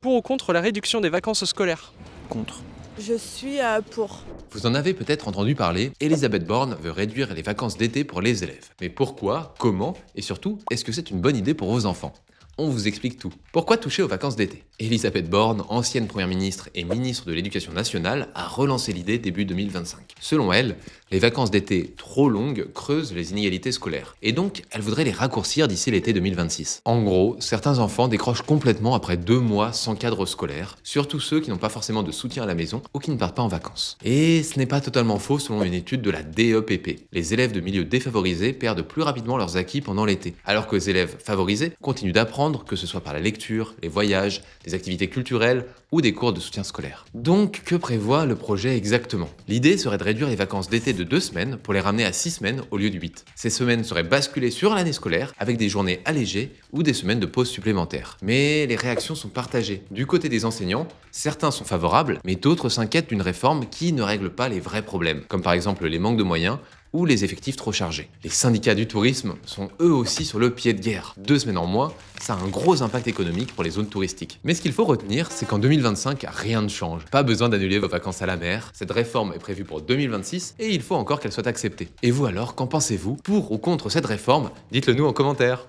Pour ou contre la réduction des vacances scolaires? Contre. Je suis pour. Vous en avez peut-être entendu parler, Elisabeth Borne veut réduire les vacances d'été pour les élèves. Mais pourquoi, comment et surtout, est-ce que c'est une bonne idée pour vos enfants? On vous explique tout. Pourquoi toucher aux vacances d'été? Elisabeth Borne, ancienne première ministre et ministre de l'Éducation nationale, a relancé l'idée début 2025. Selon elle, les vacances d'été trop longues creusent les inégalités scolaires. Et donc, elle voudrait les raccourcir d'ici l'été 2026. En gros, certains enfants décrochent complètement après 2 mois sans cadre scolaire, surtout ceux qui n'ont pas forcément de soutien à la maison ou qui ne partent pas en vacances. Et ce n'est pas totalement faux selon une étude de la DEPP. Les élèves de milieux défavorisés perdent plus rapidement leurs acquis pendant l'été, alors que les élèves favorisés continuent d'apprendre, que ce soit par la lecture, les voyages, des activités culturelles ou des cours de soutien scolaire. Donc, que prévoit le projet exactement? L'idée serait de réduire les vacances d'été de 2 semaines pour les ramener à 6 semaines au lieu de 8. Ces semaines seraient basculées sur l'année scolaire avec des journées allégées ou des semaines de pause supplémentaires. Mais les réactions sont partagées. Du côté des enseignants, certains sont favorables, mais d'autres s'inquiètent d'une réforme qui ne règle pas les vrais problèmes, comme par exemple les manques de moyens ou les effectifs trop chargés. Les syndicats du tourisme sont eux aussi sur le pied de guerre. 2 semaines en moins, ça a un gros impact économique pour les zones touristiques. Mais ce qu'il faut retenir, c'est qu'en 2025, rien ne change. Pas besoin d'annuler vos vacances à la mer, cette réforme est prévue pour 2026 et il faut encore qu'elle soit acceptée. Et vous alors, qu'en pensez-vous? Pour ou contre cette réforme? Dites-le nous en commentaire.